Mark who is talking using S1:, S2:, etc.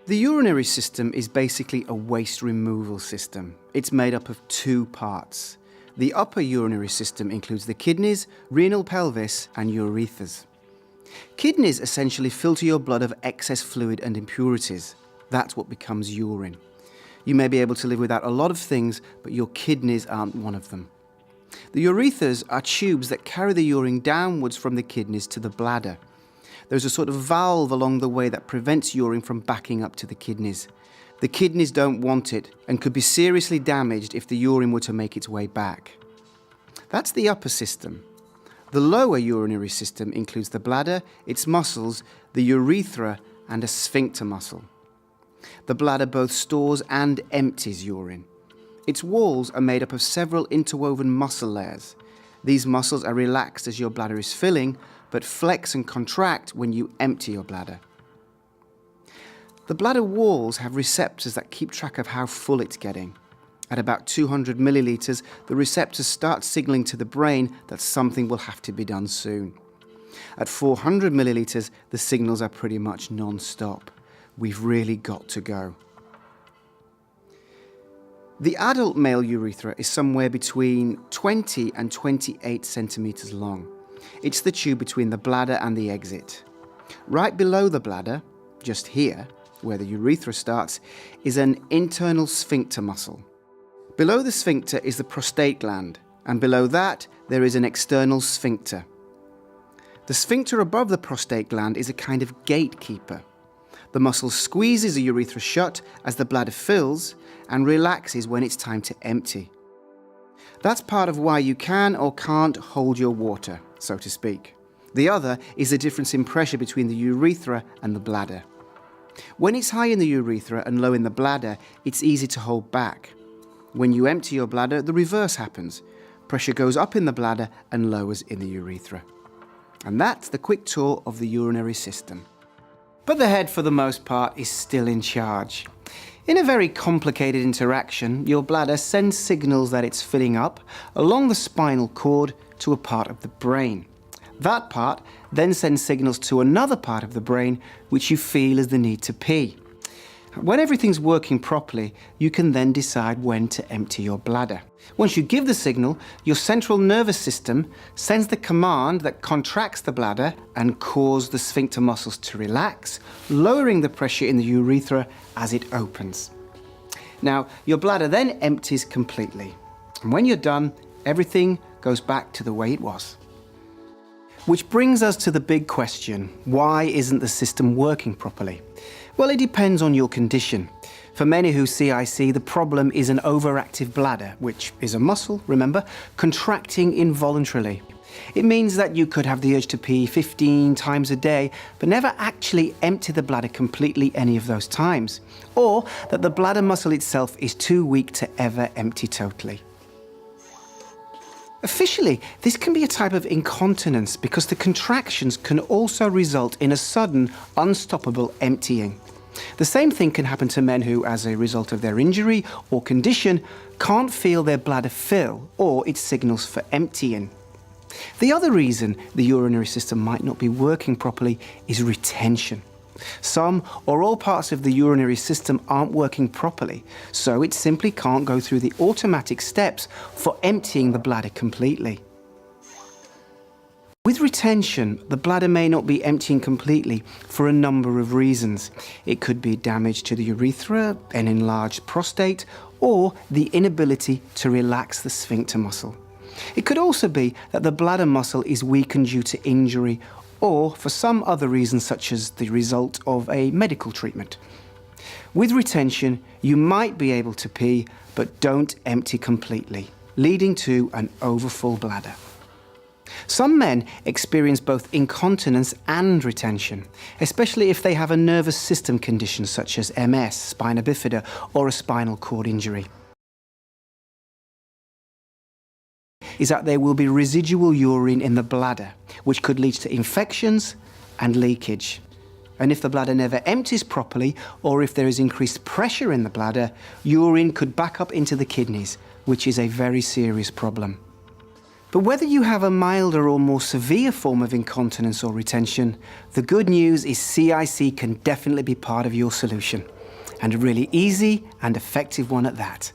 S1: The urinary system is basically a waste removal system. It's made up of two parts. The upper urinary system includes the kidneys, renal pelvis, and urethras. Kidneys essentially filter your blood of excess fluid and impurities. That's what becomes urine. You may be able to live without a lot of things, but your kidneys aren't one of them. The urethras are tubes that carry the urine downwards from the kidneys to the bladder. There's a sort of valve along the way that prevents urine from backing up to the kidneys. The kidneys don't want it and could be seriously damaged if the urine were to make its way back. That's the upper system. The lower urinary system includes the bladder, its muscles, the urethra, and a sphincter muscle. The bladder both stores and empties urine. Its walls are made up of several interwoven muscle layers. These muscles are relaxed as your bladder is filling, but flex and contract when you empty your bladder. The bladder walls have receptors that keep track of how full it's getting. At about 200 millilitres, the receptors start signaling to the brain that something will have to be done soon. At 400 millilitres, the signals are pretty much non-stop. We've really got to go. The adult male urethra is somewhere between 20 and 28 centimetres long. It's the tube between the bladder and the exit. Right below the bladder, just here, where the urethra starts, is an internal sphincter muscle. Below the sphincter is the prostate gland, and below that there is an external sphincter. The sphincter above the prostate gland is a kind of gatekeeper. The muscle squeezes the urethra shut as the bladder fills and relaxes when it's time to empty. That's part of why you can or can't hold your water, so to speak. The other is the difference in pressure between the urethra and the bladder. When it's high in the urethra and low in the bladder, it's easy to hold back. When you empty your bladder, the reverse happens. Pressure goes up in the bladder and lowers in the urethra. And that's the quick tour of the urinary system. But the head, for the most part, is still in charge. In a very complicated interaction, your bladder sends signals that it's filling up along the spinal cord to a part of the brain. That part then sends signals to another part of the brain which you feel as the need to pee. When everything's working properly, you can then decide when to empty your bladder. Once you give the signal, your central nervous system sends the command that contracts the bladder and causes the sphincter muscles to relax, lowering the pressure in the urethra as it opens. Now, your bladder then empties completely. And when you're done, everything goes back to the way it was. Which brings us to the big question: why isn't the system working properly? Well, it depends on your condition. For many who CIC, the problem is an overactive bladder, which is a muscle, remember, contracting involuntarily. It means that you could have the urge to pee 15 times a day, but never actually empty the bladder completely any of those times. Or that the bladder muscle itself is too weak to ever empty totally. Officially, this can be a type of incontinence because the contractions can also result in a sudden, unstoppable emptying. The same thing can happen to men who, as a result of their injury or condition, can't feel their bladder fill or its signals for emptying. The other reason the urinary system might not be working properly is retention. Some or all parts of the urinary system aren't working properly, so it simply can't go through the automatic steps for emptying the bladder completely. With retention, the bladder may not be emptying completely for a number of reasons. It could be damage to the urethra, an enlarged prostate, or the inability to relax the sphincter muscle. It could also be that the bladder muscle is weakened due to injury or for some other reason, such as the result of a medical treatment. With retention, you might be able to pee, but don't empty completely, leading to an overfull bladder. Some men experience both incontinence and retention, especially if they have a nervous system condition such as MS, spina bifida, or a spinal cord injury. Is that there will be residual urine in the bladder, which could lead to infections and leakage. And if the bladder never empties properly, or if there is increased pressure in the bladder, urine could back up into the kidneys, which is a very serious problem. But whether you have a milder or more severe form of incontinence or retention, the good news is CIC can definitely be part of your solution, and a really easy and effective one at that.